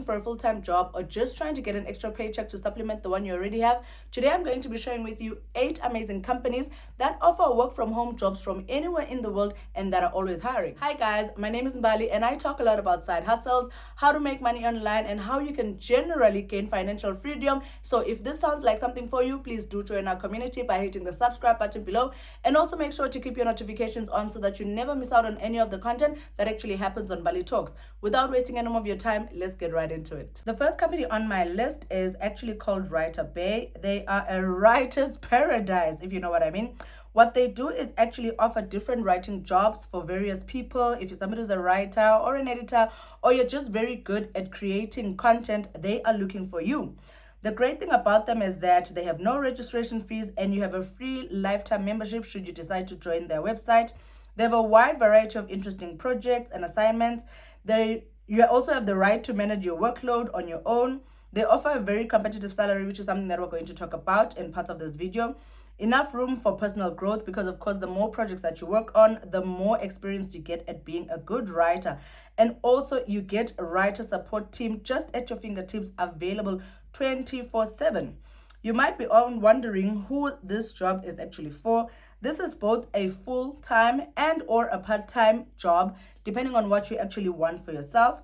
for a full-time job or just trying to get an extra paycheck to supplement the one you already have, today I'm going to be sharing with you 8 amazing companies that offer work from home jobs from anywhere in the world and that are always hiring. Hi guys, my name is Mbali and I talk a lot about side hustles, how to make money online, and how you can generally gain financial freedom. So if this sounds like something for you, please do join our community by hitting the subscribe button below, and also make sure to keep your notifications on so that you never miss out on any of the content that actually happens on Mbali Talks. Without wasting any more of your time, let's get right into it. The first company on my list is actually called Writer Bay. They are a writer's paradise, if you know what I mean. What they do is actually offer different writing jobs for various people. If you're somebody who's a writer or an editor, or you're just very good at creating content, they are looking for you. The great thing about them is that they have no registration fees and you have a free lifetime membership should you decide to join their website. They have a wide variety of interesting projects and assignments. You also have the right to manage your workload on your own. They offer a very competitive salary, which is something that we're going to talk about in part of this video. Enough room for personal growth because, of course, the more projects that you work on, the more experience you get at being a good writer. And also, you get a writer support team just at your fingertips, available 24/7. You might be wondering who this job is actually for. This is both a full-time and or a part-time job, depending on what you actually want for yourself.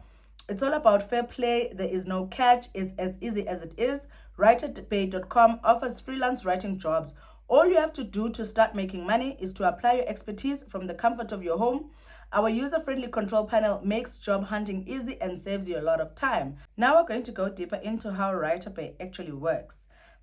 It's all about fair play. There is no catch. It's as easy as it is. WriterBay.com offers freelance writing jobs. All you have to do to start making money is to apply your expertise from the comfort of your home. Our user-friendly control panel makes job hunting easy and saves you a lot of time. Now we're going to go deeper into how WriterBay actually works.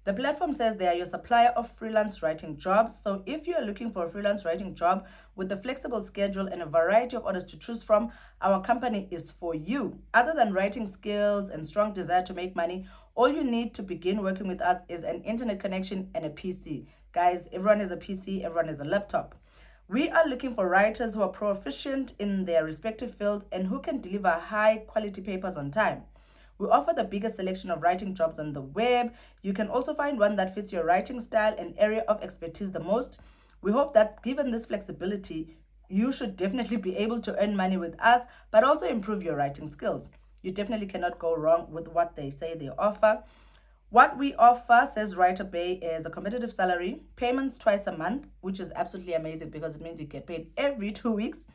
The platform says they are your supplier of freelance writing jobs. So if you are looking for a freelance writing job with a flexible schedule and a variety of orders to choose from, our company is for you. Other than writing skills and strong desire to make money, all you need to begin working with us is an internet connection and a PC. Guys, everyone has a PC, everyone has a laptop. We are looking for writers who are proficient in their respective fields and who can deliver high quality papers on time. We offer the biggest selection of writing jobs on the web. You can also find one that fits your writing style and area of expertise the most. We hope that given this flexibility, you should definitely be able to earn money with us, but also improve your writing skills. You definitely cannot go wrong with what they say they offer. What we offer, says Writer Bay, is a competitive salary, payments twice a month, which is absolutely amazing because it means you get paid every 2 weeks,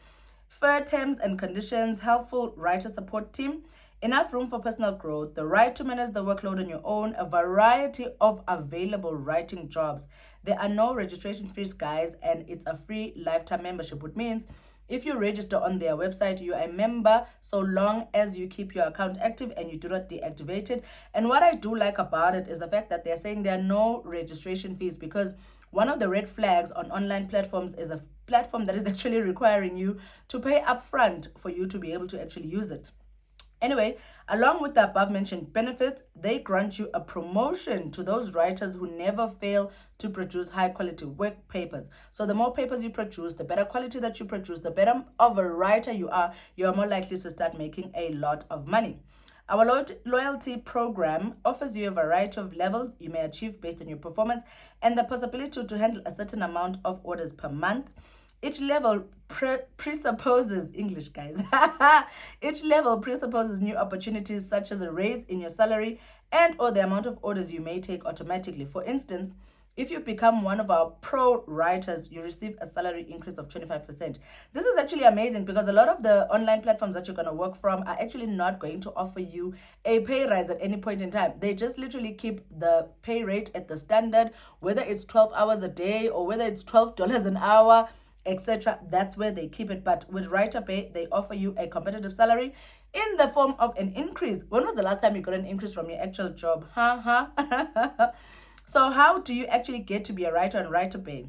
fair terms and conditions, helpful writer support team, enough room for personal growth, the right to manage the workload on your own, a variety of available writing jobs. There are no registration fees, guys, and it's a free lifetime membership, which means if you register on their website, you are a member so long as you keep your account active and you do not deactivate it. And what I do like about it is the fact that they're saying there are no registration fees, because one of the red flags on online platforms is a platform that is actually requiring you to pay upfront for you to be able to actually use it. Anyway, along with the above mentioned benefits, they grant you a promotion to those writers who never fail to produce high quality work papers. So the more papers you produce, the better quality that you produce, the better of a writer you are more likely to start making a lot of money. Our loyalty program offers you a variety of levels you may achieve based on your performance and the possibility to handle a certain amount of orders per month. Each level presupposes English, guys. Each level presupposes new opportunities such as a raise in your salary and or the amount of orders you may take automatically. For instance, if you become one of our pro writers, you receive a salary increase of 25%. This is actually amazing because a lot of the online platforms that you're going to work from are actually not going to offer you a pay rise at any point in time. They just literally keep the pay rate at the standard, whether it's 12 hours a day or whether it's $12 an hour, etc. That's where they keep it. But with Writer Bay, they offer you a competitive salary in the form of an increase. When was the last time you got an increase from your actual job? So how do you actually get to be a writer on Writer Bay?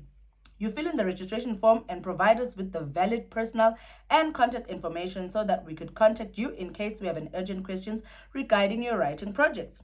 You fill in the registration form and provide us with the valid personal and contact information so that we could contact you in case we have an urgent questions regarding your writing projects.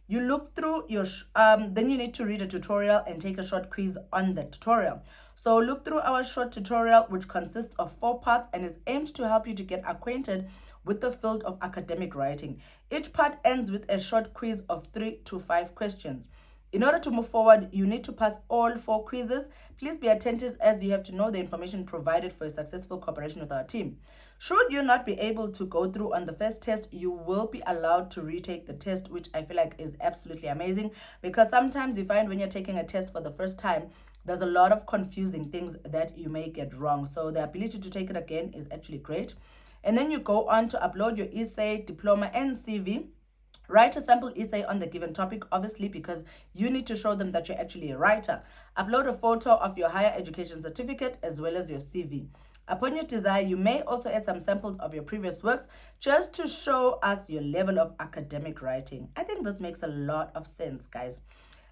You look through your, then you need to read a tutorial and take a short quiz on the tutorial. So look through our short tutorial, which consists of 4 parts and is aimed to help you to get acquainted with the field of academic writing. Each part ends with a short quiz of 3 to 5 questions. In order to move forward, you need to pass all 4 quizzes. Please be attentive as you have to know the information provided for a successful cooperation with our team. Should you not be able to go through on the first test, you will be allowed to retake the test, which I feel like is absolutely amazing, because sometimes you find when you're taking a test for the first time, there's a lot of confusing things that you may get wrong. So the ability to take it again is actually great. And then you go on to upload your essay, diploma, and CV. Write a sample essay on the given topic, obviously, because you need to show them that you're actually a writer. Upload a photo of your higher education certificate as well as your CV. Upon your desire, you may also add some samples of your previous works just to show us your level of academic writing. I think this makes a lot of sense, guys.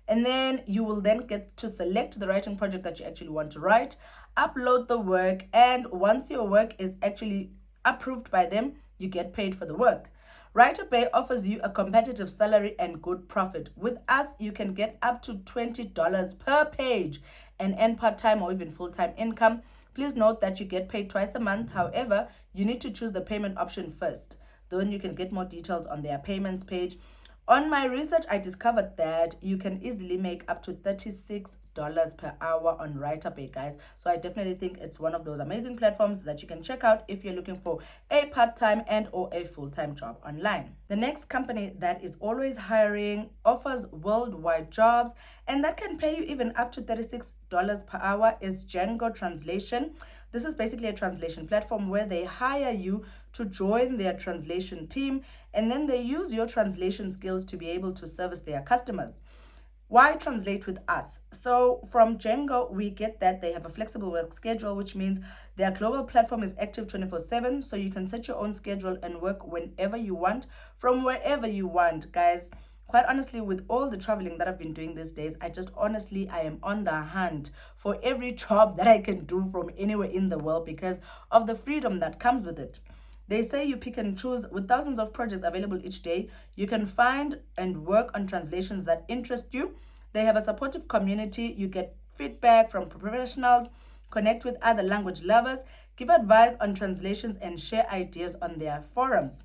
And then you will then get to select the writing project that you actually want to write, upload the work, and once your work is actually approved by them, you get paid for the work. Writer Bay offers you a competitive salary and good profit. With us, you can get up to $20 per page and earn part-time or even full-time income. Please note that you get paid twice a month. However, you need to choose the payment option first. Then you can get more details on their payments page. On my research, I discovered that you can easily make up to $36 per hour on WriterPay, guys. So I definitely think it's one of those amazing platforms that you can check out if you're looking for a part-time and or a full-time job online. The next company that is always hiring, offers worldwide jobs, and that can pay you even up to $36 per hour is Django Translation. This is basically a translation platform where they hire you to join their translation team, and then they use your translation skills to be able to service their customers. Why translate with us? So from Django, we get that they have a flexible work schedule, which means their global platform is active 24/7. So you can set your own schedule and work whenever you want, from wherever you want, guys. Quite honestly, with all the traveling that I've been doing these days, I am on the hunt for every job that I can do from anywhere in the world because of the freedom that comes with it. They say you pick and choose. With thousands of projects available each day, you can find and work on translations that interest you. They have a supportive community. You get feedback from professionals, connect with other language lovers, give advice on translations, and share ideas on their forums.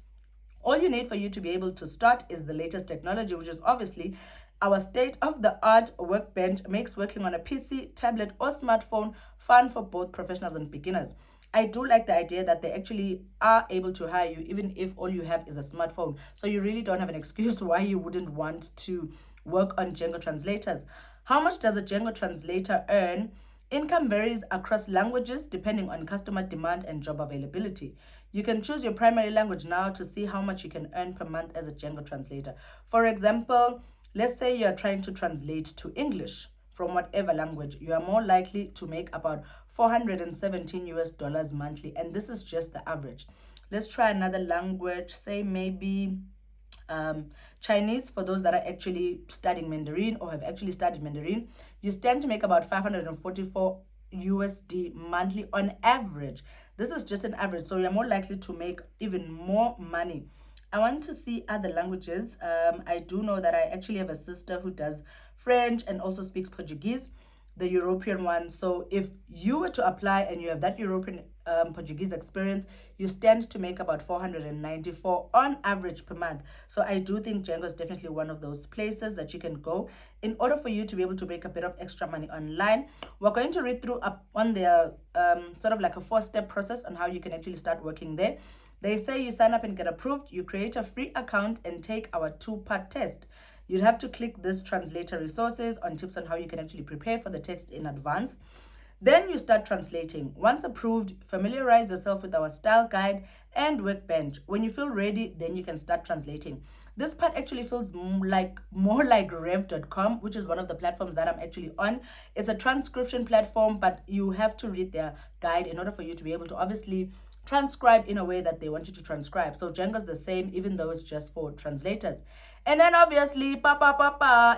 All you need for you to be able to start is the latest technology, which is obviously our state-of-the-art workbench. Makes working on a PC, tablet, or smartphone fun for both professionals and beginners. I do like the idea that they actually are able to hire you even if all you have is a smartphone. So you really don't have an excuse why you wouldn't want to work on Django translators. How much does a Django translator earn? Income varies across languages depending on customer demand and job availability. You can choose your primary language now to see how much you can earn per month as a Django translator. For example, let's say you're trying to translate to English from whatever language. You are more likely to make about $417 monthly, and this is just the average. Let's try another language, say maybe Chinese. For those that are actually studying Mandarin or have actually studied Mandarin, you stand to make about 544 USD monthly on average. This is just an average, so you're more likely to make even more money. I want to see other languages. I do know that I actually have a sister who does French and also speaks Portuguese, the European one. So if you were to apply and you have that European Portuguese experience, you stand to make about 494 on average per month. So I do think Django is definitely one of those places that you can go in order for you to be able to make a bit of extra money online. We're going to read through up on their sort of like a 4-step process on how you can actually start working there. They say you sign up and get approved, you create a free account and take our 2-part test. You'd have to click this translator resources on tips on how you can actually prepare for the text in advance. Then you start translating. Once approved, familiarize yourself with our style guide and workbench. When you feel ready, then you can start translating. This part actually feels more like rev.com, which is one of the platforms that I'm actually on. It's a transcription platform, but you have to read their guide in order for you to be able to obviously transcribe in a way that they want you to transcribe. So Django's the same, even though it's just for translators. And then obviously,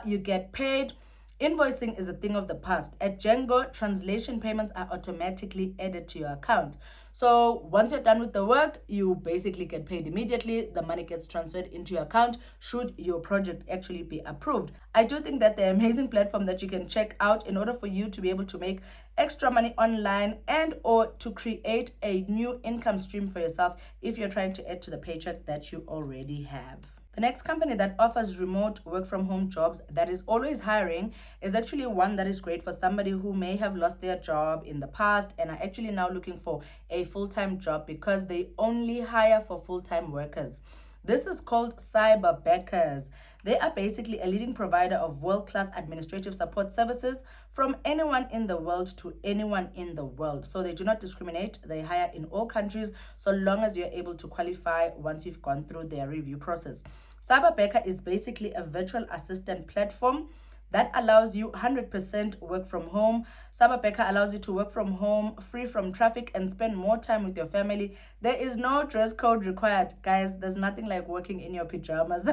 you get paid. Invoicing is a thing of the past. At Django, translation payments are automatically added to your account. So once you're done with the work, you basically get paid immediately. The money gets transferred into your account should your project actually be approved. I do think that they're an amazing platform that you can check out in order for you to be able to make extra money online and or to create a new income stream for yourself if you're trying to add to the paycheck that you already have. The next company that offers remote work from home jobs that is always hiring is actually one that is great for somebody who may have lost their job in the past and are actually now looking for a full-time job because they only hire for full-time workers. This is called Cyberbackers. They are basically a leading provider of world-class administrative support services from anyone in the world to anyone in the world. So they do not discriminate. They hire in all countries so long as you're able to qualify once you've gone through their review process. Cyberbacker is basically a virtual assistant platform that allows you 100% work from home. Cyberbacker allows you to work from home, free from traffic, and spend more time with your family. There is no dress code required. Guys, there's nothing like working in your pajamas.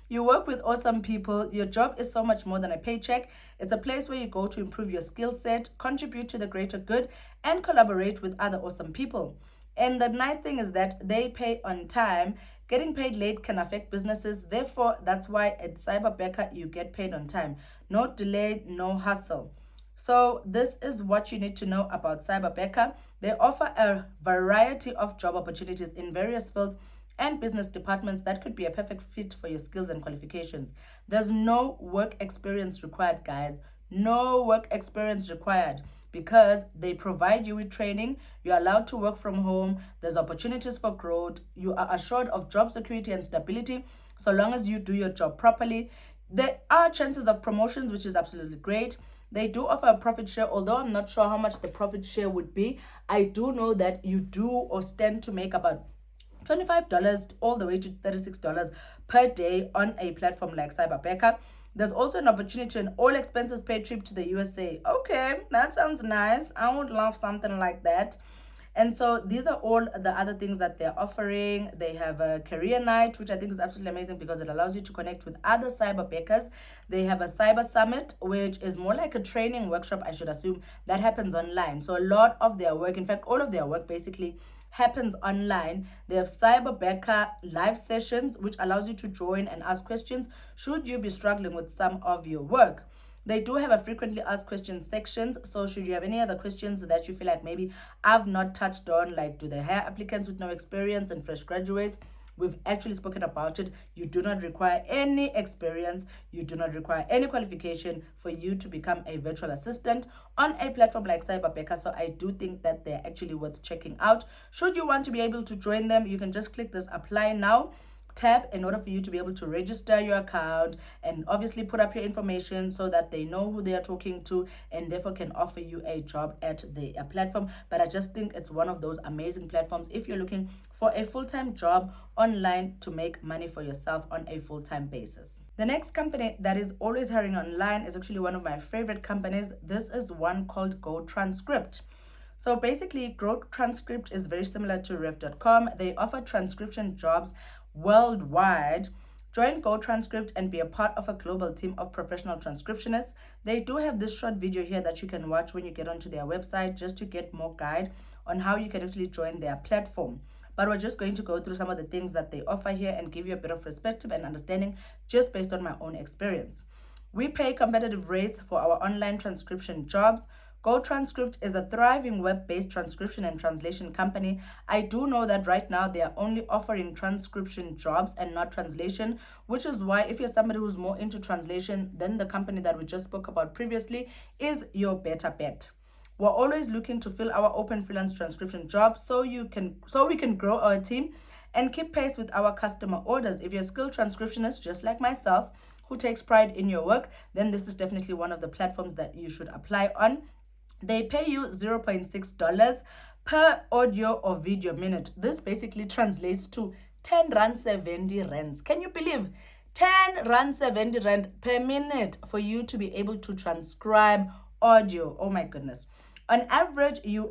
You work with awesome people. Your job is so much more than a paycheck. It's a place where you go to improve your skill set, contribute to the greater good, and collaborate with other awesome people. And the nice thing is that they pay on time. Getting paid late can affect businesses. Therefore, that's why at Cyberbacker, you get paid on time. No delay, no hustle. So this is what you need to know about Cyberbacker. They offer a variety of job opportunities in various fields and business departments that could be a perfect fit for your skills and qualifications. There's no work experience required, guys. No work experience required because they provide you with training. You're allowed to work from home. There's opportunities for growth. You are assured of job security and stability so long as you do your job properly. There are chances of promotions, which is absolutely great. They do offer a profit share, although I'm not sure how much the profit share would be. I do know that you do or stand to make about $25 all the way to $36 per day on a platform like Cyberbacker. There's also an opportunity, an all expenses paid trip to the USA. Okay, that sounds nice. I would love something like that. And so these are all the other things that they're offering. They have a career night, which I think is absolutely amazing because it allows you to connect with other cyberbackers. They have a cyber summit, which is more like a training workshop, I should assume, that happens online. So a lot of their work, in fact, all of their work basically happens online. They have Cyberbacker live sessions, which allows you to join and ask questions should you be struggling with some of your work. They do have a frequently asked questions sections. So should you have any other questions that you feel like maybe I've not touched on, like do they hire applicants with no experience and fresh graduates? We've actually spoken about it. You do not require any experience. You do not require any qualification for you to become a virtual assistant on a platform like Cyberbacker. So I do think that they're actually worth checking out. Should you want to be able to join them, you can just click this apply now tab in order for you to be able to register your account and obviously put up your information so that they know who they are talking to and therefore can offer you a job at the platform. But I just think it's one of those amazing platforms if you're looking for a full-time job online to make money for yourself on a full-time basis. The next company that is always hiring online is actually one of my favorite companies. This is one called Go Transcript. So basically, Go Transcript is very similar to Rev.com. They offer transcription jobs worldwide. Join Go Transcript and be a part of a global team of professional transcriptionists. They do have this short video here that you can watch when you get onto their website just to get more guide on how you can actually join their platform. But we're just going to go through some of the things that they offer here and give you a bit of perspective and understanding just based on my own experience. We pay competitive rates for our online transcription jobs. Go Transcript is a thriving web-based transcription and translation company. I do know that right now they are only offering transcription jobs and not translation, which is why if you're somebody who's more into translation, then the company that we just spoke about previously is your better bet. We're always looking to fill our open freelance transcription jobs so we can grow our team and keep pace with our customer orders. If you're a skilled transcriptionist just like myself who takes pride in your work, then this is definitely one of the platforms that you should apply on. They pay you $0.6 per audio or video minute. This basically translates to 10 rand 70 rands. Can you believe 10 rand 70 rand per minute for you to be able to transcribe audio? Oh my goodness. On average, you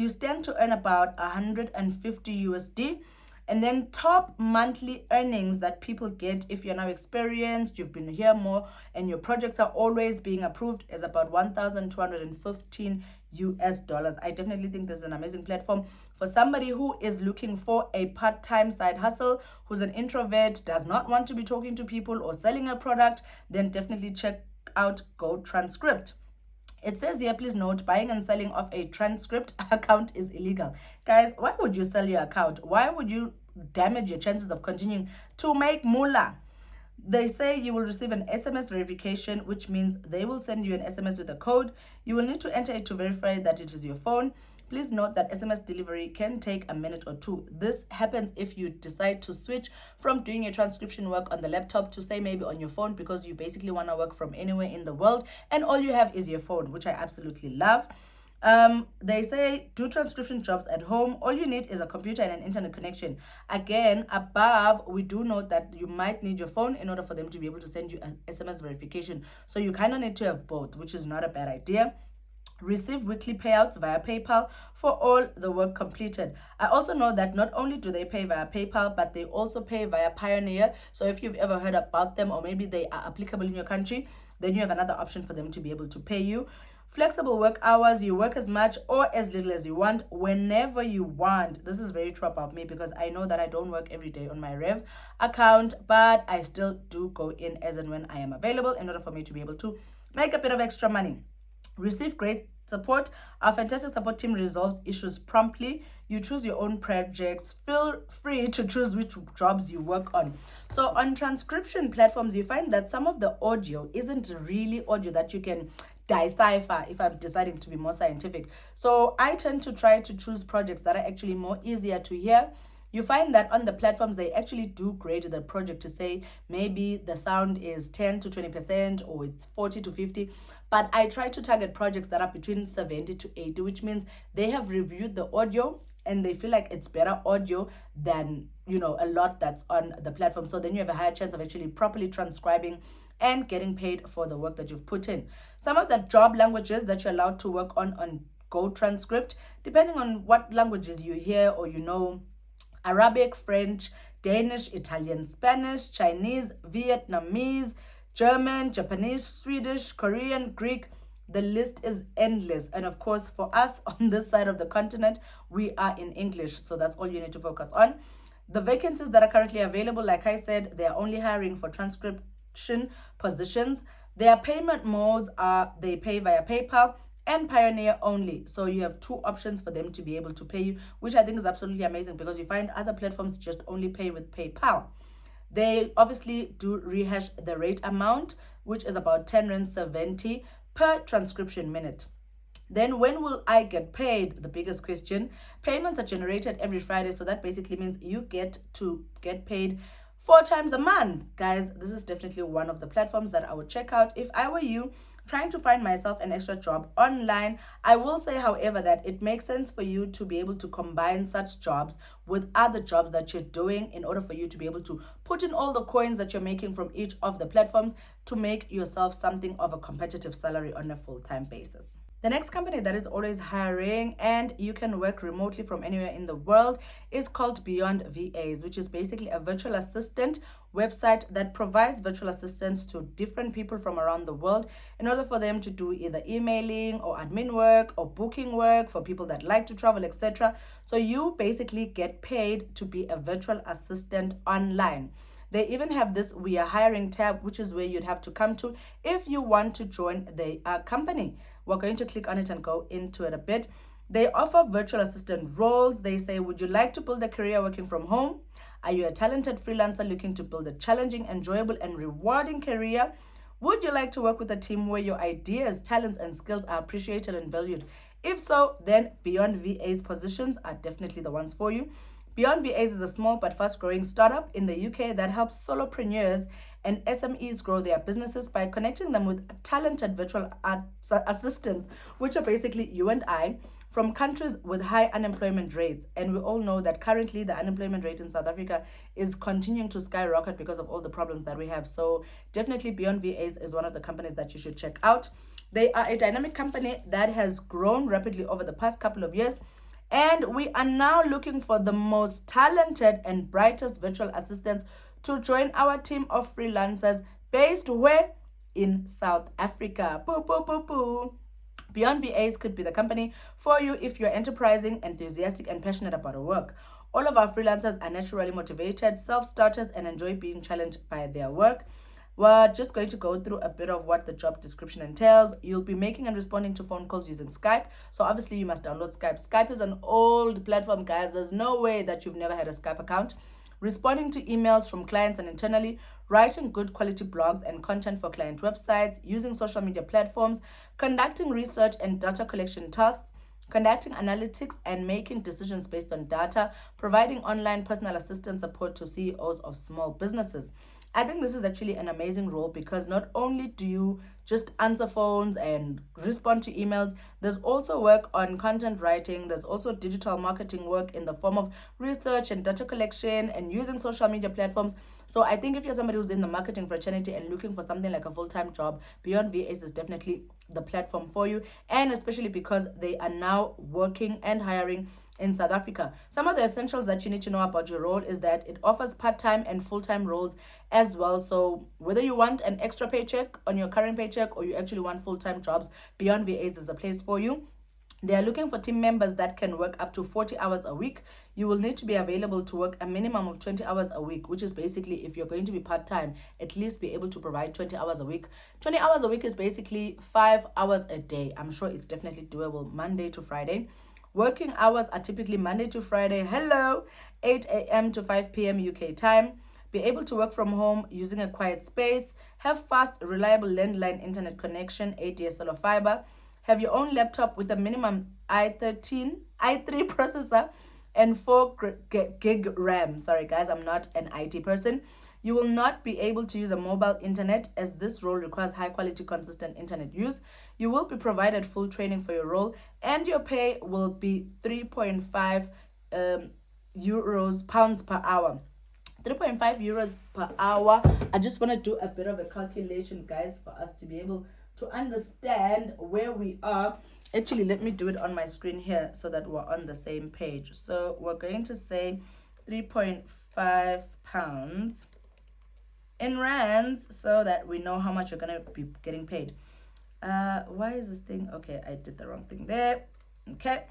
stand to earn about 150 USD. And then top monthly earnings that people get if you're now experienced, you've been here more, and your projects are always being approved is about 1,215 US dollars. I definitely think this is an amazing platform for somebody who is looking for a part-time side hustle, who's an introvert, does not want to be talking to people or selling a product. Then definitely check out Go Transcript. It says here, please note, buying and selling of a transcript account is illegal. Guys, why would you sell your account? Why would you damage your chances of continuing to make moolah. They say you will receive an SMS verification, which means they will send you an SMS with a code. You will need to enter it to verify that it is your phone. Please note that SMS delivery can take a minute or two. This happens if you decide to switch from doing your transcription work on the laptop to, say, maybe on your phone, because you basically want to work from anywhere in the world and all you have is your phone, which I absolutely love. They say do transcription jobs at home. All you need is a computer and an internet connection. Again, above, we do note that you might need your phone in order for them to be able to send you an SMS verification. So you kind of need to have both, which is not a bad idea. Receive weekly payouts via PayPal for all the work completed. I also know that not only do they pay via PayPal, but they also pay via Pioneer. So if you've ever heard about them, or maybe they are applicable in your country, then you have another option for them to be able to pay you. Flexible work hours, you work as much or as little as you want, whenever you want. This is very true about me, because I know that I don't work every day on my Rev account, but I still do go in as and when I am available in order for me to be able to make a bit of extra money. Receive great support. Our fantastic support team resolves issues promptly. You choose your own projects. Feel free to choose which jobs you work on. So on transcription platforms, you find that some of the audio isn't really audio that you can decipher, if I'm deciding to be more scientific. So I tend to try to choose projects that are actually more easier to hear. You find that on the platforms, they actually do grade the project to say maybe the sound is 10 to 20% or it's 40 to 50. But I try to target projects that are between 70 to 80, which means they have reviewed the audio and they feel like it's better audio than, a lot that's on the platform. So then you have a higher chance of actually properly transcribing and getting paid for the work that you've put in. Some of the job languages that you're allowed to work on Go Transcript, depending on what languages you hear or Arabic, French, Danish, Italian, Spanish, Chinese, Vietnamese, German, Japanese, Swedish, Korean, Greek. The list is endless. And of course, for us on this side of the continent, we are in English. So that's all you need to focus on. The vacancies that are currently available, like I said, they are only hiring for transcription positions. Their payment modes are they pay via PayPal and Pioneer only. So you have two options for them to be able to pay you, which I think is absolutely amazing, because you find other platforms just only pay with PayPal. They obviously do rehash the rate amount, which is about 10.70 per transcription minute. Then when will I get paid? The biggest question. Payments are generated every Friday, so that basically means you get to get paid 4 times a month. Guys, this is definitely one of the platforms that I would check out if I were you trying to find myself an extra job online. I will say, however, that it makes sense for you to be able to combine such jobs with other jobs that you're doing in order for you to be able to put in all the coins that you're making from each of the platforms to make yourself something of a competitive salary on a full-time basis. The next company that is always hiring and you can work remotely from anywhere in the world is called Beyond VAs, which is basically a virtual assistant website that provides virtual assistants to different people from around the world in order for them to do either emailing or admin work or booking work for people that like to travel, etc. So you basically get paid to be a virtual assistant online. They even have this We Are Hiring tab, which is where you'd have to come to if you want to join the company. We're going to click on it and go into it a bit. They offer virtual assistant roles. They say, would you like to build a career working from home? Are you a talented freelancer looking to build a challenging, enjoyable, and rewarding career? Would you like to work with a team where your ideas, talents, and skills are appreciated and valued? If so, then Beyond VA's positions are definitely the ones for you. Beyond VAs is a small but fast-growing startup in the UK that helps solopreneurs and SMEs grow their businesses by connecting them with talented virtual assistants, which are basically you and I, from countries with high unemployment rates. And we all know that currently the unemployment rate in South Africa is continuing to skyrocket because of all the problems that we have. So definitely Beyond VAs is one of the companies that you should check out. They are a dynamic company that has grown rapidly over the past couple of years. And we are now looking for the most talented and brightest virtual assistants to join our team of freelancers based where? In South Africa. Boo, boo, boo, boo. Beyond VAs could be the company for you if you're enterprising, enthusiastic, and passionate about your work. All of our freelancers are naturally motivated, self-starters, and enjoy being challenged by their work. We're just going to go through a bit of what the job description entails. You'll be making and responding to phone calls using Skype. So obviously you must download Skype. Skype is an old platform, guys. There's no way that you've never had a Skype account. Responding to emails from clients and internally, writing good quality blogs and content for client websites, using social media platforms, conducting research and data collection tasks, conducting analytics and making decisions based on data, providing online personal assistant support to CEOs of small businesses. I think this is actually an amazing role because not only do you just answer phones and respond to emails, there's also work on content writing, there's also digital marketing work in the form of research and data collection and using social media platforms. So I think if you're somebody who's in the marketing fraternity and looking for something like a full-time job, Beyond VAs is definitely the platform for you, and especially because they are now working and hiring in South Africa. Some of the essentials that you need to know about your role is that it offers part-time and full-time roles as well. So whether you want an extra paycheck on your current paycheck or you actually want full-time jobs, Beyond VAs is the place for you. They are looking for team members that can work up to 40 hours a week. You will need to be available to work a minimum of 20 hours a week, which is basically, if you're going to be part-time, at least be able to provide 20 hours a week. 20 hours a week is basically 5 hours a day. I'm sure it's definitely doable Monday to Friday. Working hours are typically Monday to Friday, 8 a.m. to 5 p.m. UK time. Be able to work from home using a quiet space. Have fast, reliable landline internet connection, ADSL or fiber. Have your own laptop with a minimum i3 processor and 4 gig RAM. Sorry guys, I'm not an IT person. You will not be able to use a mobile internet as this role requires high quality consistent internet use. You will be provided full training for your role and your pay will be 3.5 pounds per hour. 3.5 euros per hour. I just want to do a bit of a calculation, guys, for us to be able to understand where we are. Actually, let me do it on my screen here so that we're on the same page. So we're going to say 3.5 pounds in rands so that we know how much you're going to be getting paid. Why is this thing? Okay, I did the wrong thing there. Okay.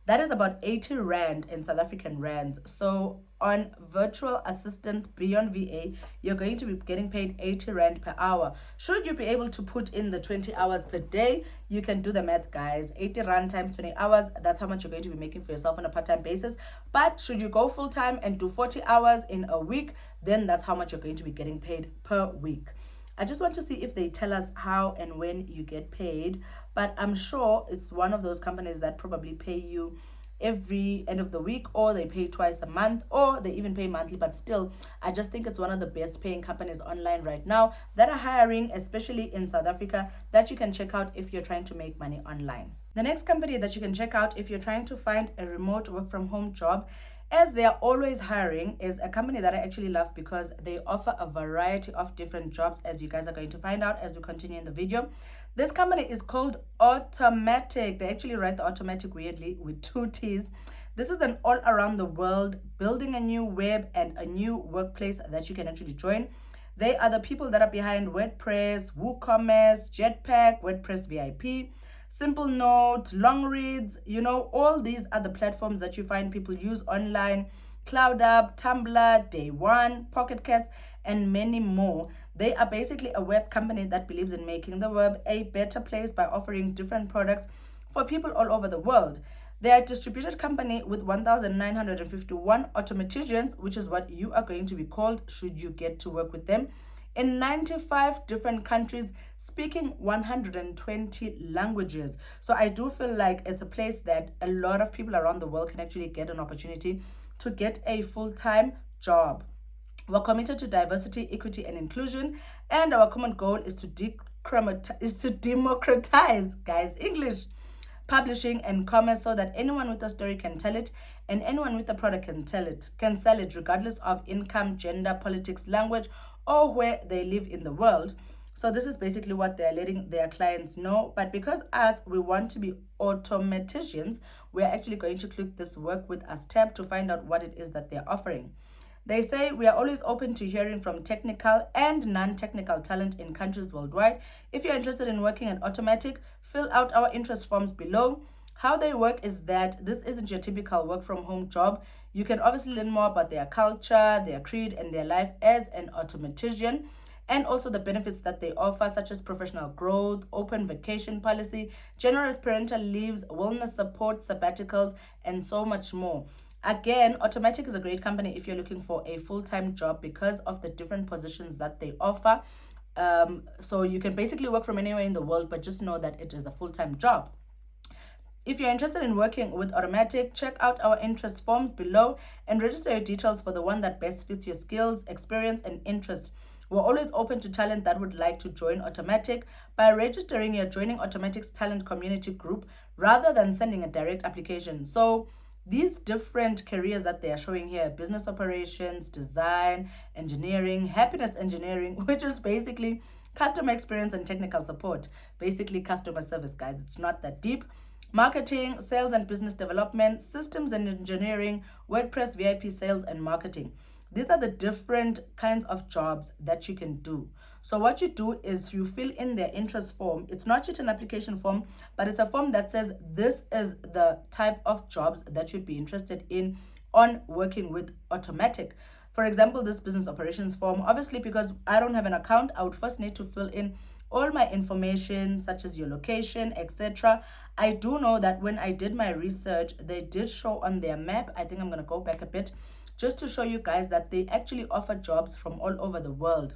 That is about 80 Rand in South African rands. So on virtual assistant Beyond VA, you're going to be getting paid 80 Rand per hour. Should you be able to put in the 20 hours per day, you can do the math, guys. 80 Rand times 20 hours, that's how much you're going to be making for yourself on a part-time basis. But should you go full-time and do 40 hours in a week, then that's how much you're going to be getting paid per week. I just want to see if they tell us how and when you get paid, but I'm sure it's one of those companies that probably pay you every end of the week, or they pay twice a month, or they even pay monthly. But still, I just think it's one of the best paying companies online right now that are hiring, especially in South Africa, that you can check out if you're trying to make money online. The next company that you can check out if you're trying to find a remote work from home job, as they are always hiring, is a company that I actually love because they offer a variety of different jobs, as you guys are going to find out as we continue in the video. This company is called Automatic. They actually write the automatic weirdly with 2 T's. This is an all around the world building a new web and a new workplace that you can actually join. They are the people that are behind WordPress, WooCommerce, Jetpack, WordPress VIP, Simple Note, Long Reads. You know, all these are the platforms that you find people use online. CloudUp, Tumblr, Day One, Pocket Cats, and many more. They are basically a web company that believes in making the web a better place by offering different products for people all over the world. They are a distributed company with 1,951 automaticians, which is what you are going to be called should you get to work with them, in 95 different countries, speaking 120 languages. So I do feel like it's a place that a lot of people around the world can actually get an opportunity to get a full-time job. We're committed to diversity, equity, and inclusion, and our common goal is to democratize, guys, English, publishing and commerce so that anyone with a story can tell it and anyone with a product can sell it regardless of income, gender, politics, language, or where they live in the world. So this is basically what they're letting their clients know. But because we want to be automaticians, we're actually going to click this work with us tab to find out what it is that they're offering. They say we are always open to hearing from technical and non-technical talent in countries worldwide. If you're interested in working at Automatic, fill out our interest forms below. How they work is that this isn't your typical work from home job. You can obviously learn more about their culture, their creed, and their life as an automatician. and also the benefits that they offer, such as professional growth, open vacation policy, generous parental leaves, wellness support, sabbaticals, and so much more. Again, Automatic is a great company if you're looking for a full-time job because of the different positions that they offer. So you can basically work from anywhere in the world, but just know that it is a full-time job. If you're interested in working with Automatic, check out our interest forms below and register your details for the one that best fits your skills, experience, and interests. We're always open to talent that would like to join Automatic. By registering, you're joining Automatic's talent community group rather than sending a direct application. So these different careers that they are showing here: business operations, design, engineering, happiness engineering, which is basically customer experience and technical support, basically customer service, guys. It's not that deep. Marketing, sales and business development, systems and engineering, WordPress, VIP sales and marketing. These are the different kinds of jobs that you can do. So what you do is you fill in their interest form. It's not just an application form, but it's a form that says this is the type of jobs that you'd be interested in on working with Automatic. For example, this business operations form, obviously because I don't have an account, I would first need to fill in all my information, such as your location, etc. I do know that when I did my research, they did show on their map. I think I'm going to go back a bit just to show you guys that they actually offer jobs from all over the world.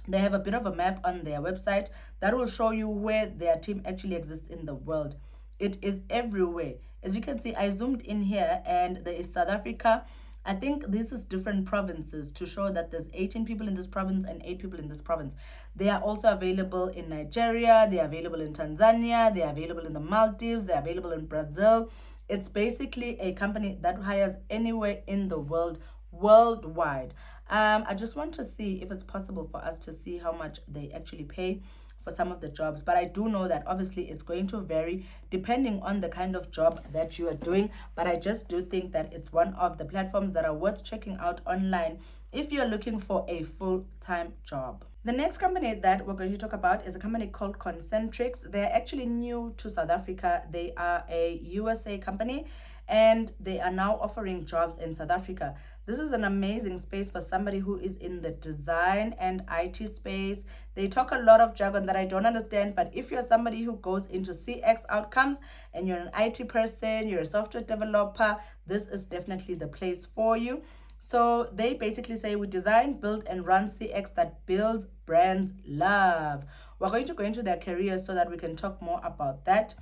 They have a bit of a map on their website that will show you where their team actually exists in the world. It is everywhere. As you can see, I zoomed in here and there is South Africa. I think this is different provinces to show that there's 18 people in this province and 8 people in this province. They are also available in Nigeria, they are available in Tanzania, they are available in the Maldives, they are available in Brazil. It's basically a company that hires anywhere in the world, worldwide. I just want to see if it's possible for us to see how much they actually pay for some of the jobs, but I do know that obviously it's going to vary depending on the kind of job that you are doing. But I just do think that it's one of the platforms that are worth checking out online if you're looking for a full-time job. The next company that we're going to talk about is a company called Concentrix. They're actually new to South Africa. They are a USA company and they are now offering jobs in South Africa. This is an amazing space for somebody who is in the design and IT space. They talk a lot of jargon that I don't understand, but if you're somebody who goes into CX outcomes and you're an IT person, you're a software developer, this is definitely the place for you. So they basically say we design, build, and run CX that builds brands love. We're going to go into their careers so that we can talk more about that.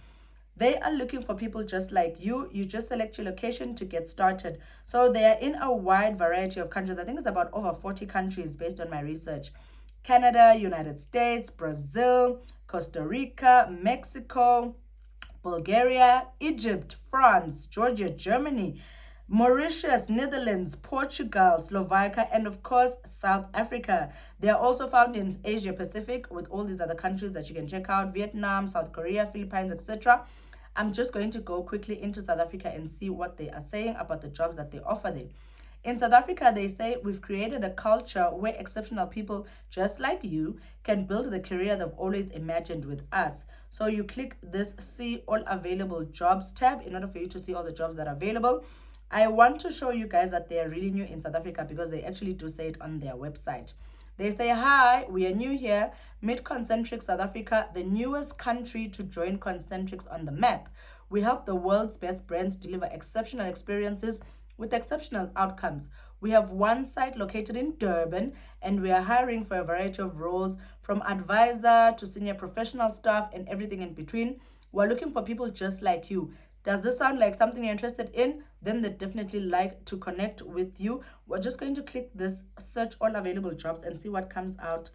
They are looking for people just like you. You just select your location to get started. So they are in a wide variety of countries. I think it's about over 40 countries based on my research. Canada, United States, Brazil, Costa Rica, Mexico, Bulgaria, Egypt, France, Georgia, Germany, Mauritius, Netherlands, Portugal, Slovakia, and of course, South Africa. They are also found in Asia Pacific with all these other countries that you can check out: Vietnam, South Korea, Philippines, etc. I'm just going to go quickly into South Africa and see what they are saying about the jobs that they offer there. In South Africa, they say we've created a culture where exceptional people just like you can build the career they've always imagined with us. So you click this see all available jobs tab in order for you to see all the jobs that are available. I want to show you guys that they are really new in South Africa because they actually do say it on their website. They say, hi, we are new here. Meet Concentrix South Africa, the newest country to join Concentrix on the map. We help the world's best brands deliver exceptional experiences with exceptional outcomes. We have one site located in Durban, and we are hiring for a variety of roles from advisor to senior professional staff and everything in between. We're looking for people just like you. Does this sound like something you're interested in? Then they definitely like to connect with you. We're just going to click this search all available jobs and see what comes out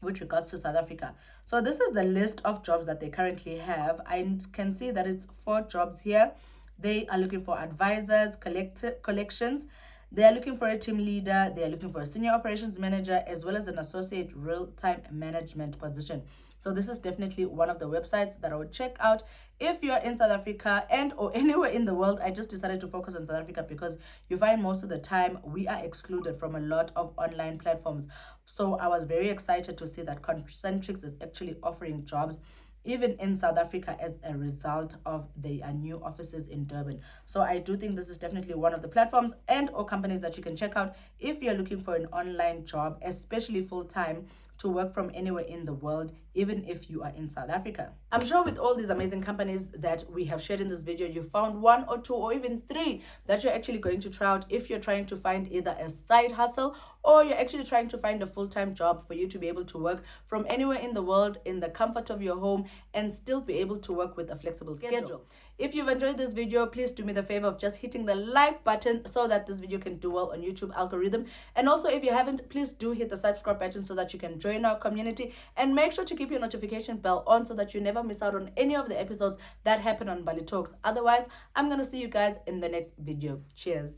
with regards to South Africa. So this is the list of jobs that they currently have. I can see that it's 4 jobs here. They are looking for advisors, collections. They are looking for a team leader. They are looking for a senior operations manager, as well as an associate real-time management position. So this is definitely one of the websites that I would check out if you're in South Africa and or anywhere in the world. I just decided to focus on South Africa because you find most of the time we are excluded from a lot of online platforms. So I was very excited to see that Concentrix is actually offering jobs even in South Africa as a result of their new offices in Durban. So I do think this is definitely one of the platforms and or companies that you can check out if you're looking for an online job, especially full-time, to to work from anywhere in the world, even if you are in South Africa. I'm sure with all these amazing companies that we have shared in this video, you found one or two or even three that you're actually going to try out if you're trying to find either a side hustle or you're actually trying to find a full-time job for you to be able to work from anywhere in the world in the comfort of your home and still be able to work with a flexible schedule. If you've enjoyed this video, please do me the favor of just hitting the like button so that this video can do well on YouTube algorithm. And also, if you haven't, please do hit the subscribe button so that you can join our community, and make sure to keep your notification bell on so that you never miss out on any of the episodes that happen on Mbali Talks. Otherwise, I'm gonna see you guys in the next video. Cheers.